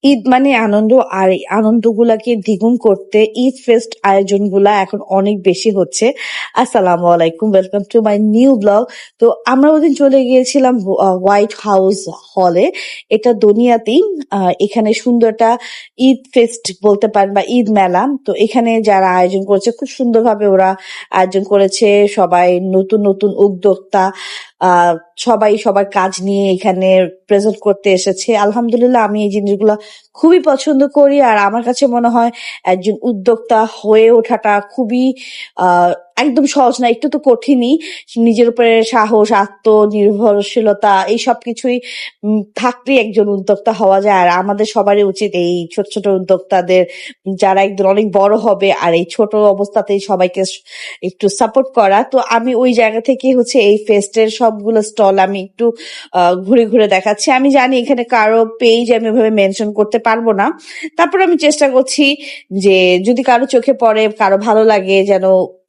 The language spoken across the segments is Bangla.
ঈদ মানে আনন্দ, আর এই আনন্দগুলাকে দ্বিগুণ করতে ঈদ ফেস্ট আয়োজনগুলা এখন অনেক বেশি হচ্ছে। আসসালামু আলাইকুম, welcome to my new blog. তো আমরা ওদিন চলে গিয়েছিলাম হোয়াইট হাউস হলে, এটা দুনিয়াতেই। এখানে সুন্দর একটা ঈদ ফেস্ট বলতে পারেন বা ঈদ মেলা। তো এখানে যারা আয়োজন করেছে খুব সুন্দরভাবে ওরা আয়োজন করেছে। সবাই নতুন নতুন উদ্যোক্তা, আহ সবাই সবার কাজ নিয়ে এখানে প্রেজেন্ট করতে এসেছে। আলহামদুলিল্লাহ, আমি এই জিনিসগুলো খুবই পছন্দ করি। আর আমার কাছে মনে হয় একজন উদ্যোক্তা হয়ে ওঠাটা খুবই আহ একদম সহজ না, একটু তো কঠিনই। নিজের উপরে সাহস, আত্মনির্ভরশীলতা এই সব কিছুই থাকলেই একজন উদ্যোক্তা হওয়া যায়। আর আমাদের সবারই উচিত এই ছোট ছোট উদ্যোক্তাদের, যারা একদিন অনেক বড় হবে, আর এই ছোট অবস্থাতেই সবাইকে একটু সাপোর্ট করা। তো আমি ওই জায়গা থেকে এই ফেস্টের সবগুলো স্টল আমি একটু ঘুরে ঘুরে দেখাচ্ছি। আমি জানি এখানে কারো পেজ আমি ওইভাবে মেনশন করতে পারবো না, তারপর আমি চেষ্টা করছি যে যদি কারো চোখে পড়ে, কারো ভালো লাগে, যেন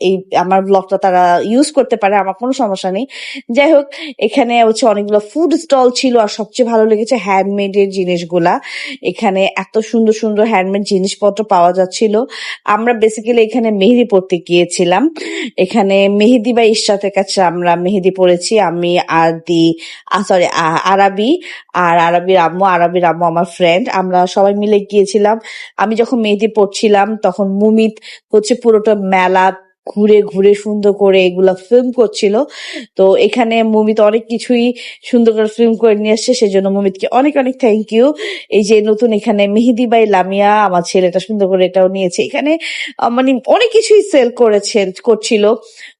এই আমার ব্লগটা তারা ইউজ করতে পারে, আমার কোনো সমস্যা নেই। যাই হোক, এখানে অনেকগুলো ফুড স্টল ছিল, আর সবচেয়ে ভালো লেগেছে হ্যান্ডমেড এর জিনিসগুলা। এখানে এত সুন্দর সুন্দর হ্যান্ডমেড জিনিসপত্র পাওয়া যাচ্ছিল। আমরা বেসিক্যালি এখানে মেহেদি পড়তে গিয়েছিলাম। এখানে মেহেদি বা ইশরাতের কাছে আমরা মেহেদি পড়েছি। আমি আরাবি, আর আরবির আম্মু আমার ফ্রেন্ড, আমরা সবাই মিলে গিয়েছিলাম। আমি যখন মেহেদি পড়ছিলাম তখন মুমিত পুরোটা মেলা ঘুরে ঘুরে সুন্দর করে এগুলা ফিল্ম করছিল। তো এখানে মুমিত অনেক কিছুই সুন্দর করে ফিল্ম করে নিয়ে আসছে, সেজন্য মুমিতকে অনেক অনেক থ্যাংক ইউ। এই যে নতুন এখানে মেহেদি বাই লামিয়া, আমার ছেলেটা সুন্দর করে এটাও নিয়েছে। এখানে মানে অনেক কিছুই সেল করছিল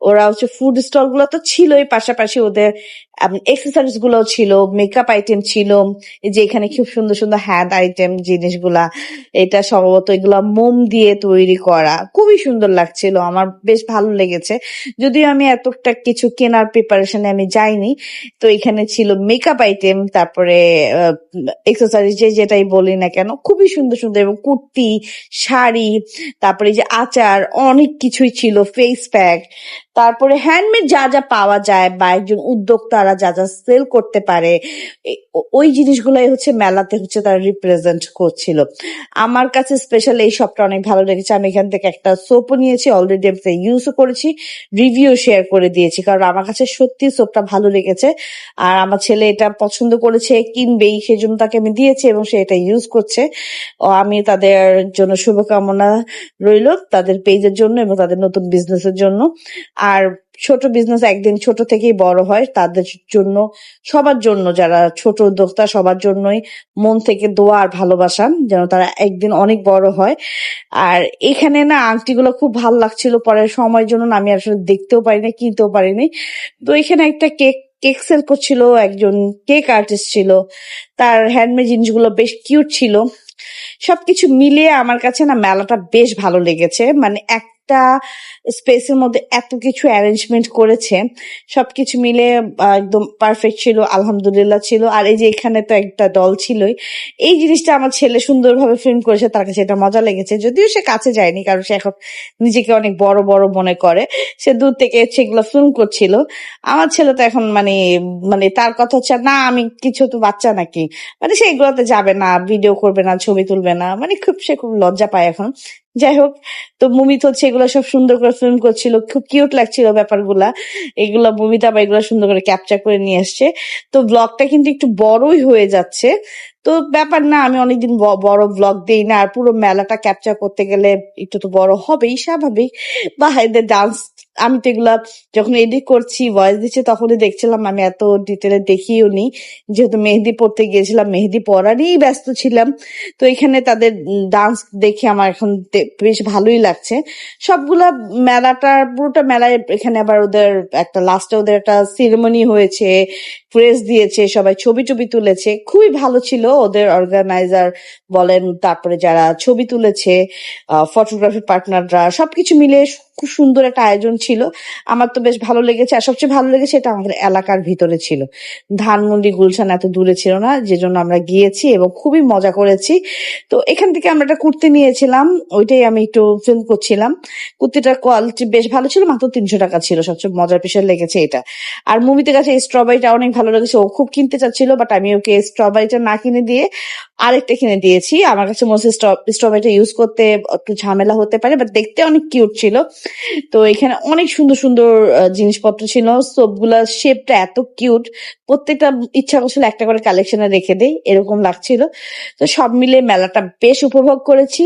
ওরা। ফুড স্টল গুলো তো ছিলই, পাশাপাশি ওদের এক্সেসরিজ গুলোও ছিল, মেকআপ আইটেম ছিল। এই যে এখানে খুব সুন্দর সুন্দর হ্যান্ড আইটেম জিনিসগুলা, এটা সম্ভবত এগুলা মোম দিয়ে তৈরি করা, খুবই সুন্দর লাগছিল, আমার বেশ ভালো লেগেছে। যদিও আমি এতটা কিছু কেনার প্রিপারেশনে আমি যাইনি। তো এখানে ছিল মেকআপ আইটেম, তারপরে এক্সেসরিজ যেটাই বলি না কেন, খুবই সুন্দর সুন্দর, এবং কুর্তি, শাড়ি, তারপরে এই যে আচার, অনেক কিছুই ছিল, ফেস প্যাক, তারপরে হ্যান্ডমেড যা যা পাওয়া যায় বা একজন উদ্যোক্তারা যা যা সেল করতে পারে, ওই জিনিসগুলাই মেলাতে তারা রিপ্রেজেন্ট করছিল। আমার কাছে স্পেশাল এই শপটা অনেক ভালো লেগেছে। আমি এখান থেকে একটা সোপও নিয়েছি, অলরেডি আমি ইউজও করেছি, রিভিউ শেয়ার করে দিয়েছি, কারণ আমার কাছে সত্যি সোপটা ভালো লেগেছে। আর আমার ছেলে এটা পছন্দ করেছে, কিনবেই, সেজন্য তাকে আমি দিয়েছি এবং সে এটা ইউজ করছে। আমি তাদের জন্য শুভকামনা রইল, তাদের পেজের জন্য এবং তাদের নতুন বিজনেসের জন্য। আর ছোট বিজনেস একদিন ছোট থেকেই বড় হয়, তাদের জন্য, সবার জন্য, যারা ছোট উদ্যোক্তা সবার জন্যই মন থেকে দোয়া আর ভালোবাসা, যেন তারা একদিন অনেক বড় হয়। আর এখানে না আংটিগুলো খুব ভালো লাগছিল, পরের সময়ের জন্য আমি আসলে দেখতেও পারিনি, কিনতেও পারিনি। তো এখানে একটা কেক কেক সেল করছিল, একজন কেক আর্টিস্ট ছিল, তার হ্যান্ডমেড জিনিসগুলো বেশ কিউট ছিল। সবকিছু মিলিয়ে আমার কাছে না মেলাটা বেশ ভালো লেগেছে। মানে একটা স্পেসের মধ্যে এত কিছু অ্যারেঞ্জমেন্ট করেছে, সবকিছু মিলে একদম পারফেক্ট ছিল, আলহামদুলিল্লাহ ছিল। আর এই যে এখানে তো একটা দল ছিলই, এই জিনিসটা আমার ছেলে সুন্দরভাবে ফিল্ম করেছে, তার কাছে এটা মজা লেগেছে। যদিও সে কাছে যায়নি, কারণ সে এখন নিজেকে অনেক বড় বড় মনে করে, সে দূর থেকে সেগুলো ফিল্ম করছিল। আমার ছেলে তো এখন মানে মানে তার কথা না, আমি কিছু তো বাচ্চা নাকি, মানে সে এগুলোতে যাবে না, ভিডিও করবে না, ছবি তুলবে না, মানে সে খুব লজ্জা পায় এখন। যাই হোক, তো মুমিত এগুলো সব সুন্দর করে ফিল্ম করছিল, খুব কিউট লাগছিল ব্যাপারগুলা। এগুলা মুমিতা বা এগুলো সুন্দর করে ক্যাপচার করে নিয়ে আসছে। তো ব্লগটা কিন্তু একটু বড়ই হয়ে যাচ্ছে, তো ব্যাপার না, আমি অনেকদিন বড় ব্লগ দিই না, আর পুরো মেলাটা ক্যাপচার করতে গেলে একটু তো বড় হবেই, স্বাভাবিক। বা এদের ডান্স, আমি তো এগুলা যখন এডিট করছি, ভয়েস দিচ্ছি, তখনই দেখছিলাম, আমি এত ডিটেলে দেখিও নি, যেহেতু মেহেদি পড়তে গিয়েছিলাম, মেহেদি পড়ারই ব্যস্ত ছিলাম। তো এখানে তাদের ডান্স দেখে আমার এখন বেশ ভালোই লাগছে। সবগুলা পুরোটা মেলায়, এখানে আবার ওদের একটা লাস্টে ওদের একটা সেরেমনি হয়েছে, প্রেস দিয়েছে, সবাই ছবি টবি তুলেছে, খুবই ভালো ছিল। ওদের অর্গানাইজার বলেন, তারপরে যারা ছবি তুলেছে, ফটোগ্রাফি পার্টনাররা, সবকিছু মিলে খুব সুন্দর একটা আয়োজন ছিল। আমার তো বেশ ভালো লেগেছে। আর সবচেয়ে ভালো লেগেছে এটা আমাদের এলাকার ভিতরে ছিল। ধানমন্ডি, গুলশান এত দূরে ছিল না। যেজন্য আমরা গিয়েছি এবং খুবই মজা করেছি। তো এখান থেকে আমরা একটা কুর্তি নিয়েছিলাম। ওইটাই আমি একটু ফিল্ম করছিলাম। কুর্তিটার কোয়ালিটি বেশ ভালো ছিল। মাত্র ৳৩০০ ছিল। সবচেয়ে মজার বিষয় লেগেছে এটা। আর মুমিতের কাছে এই স্ট্রবেরিটা অনেক ভালো লেগেছে। ও খুব কিনতে চাচ্ছিল, বাট আমি ওকে স্ট্রবেরিটা না কিনে দিয়ে আরেকটা কিনে দিয়েছি। আমার কাছে মনে হচ্ছে স্ট্রবেরিটা ইউজ করতে একটু ঝামেলা হতে পারে, বাট দেখতে অনেক কিউট ছিল। তো এখানে অনেক সুন্দর সুন্দর জিনিসপত্র ছিল। সোপগুলার শেপটা এত কিউট। প্রত্যেকটা ইচ্ছা করছিল একটা করে কালেকশনে রেখে দেই, এরকম লাগছিল। তো সব মিলে মেলাটা বেশ উপভোগ করেছি।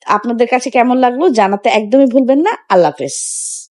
আপনাদের কাছে কেমন লাগলো জানাতে একদমই ভুলবেন না। আল্লাহ হাফেজ।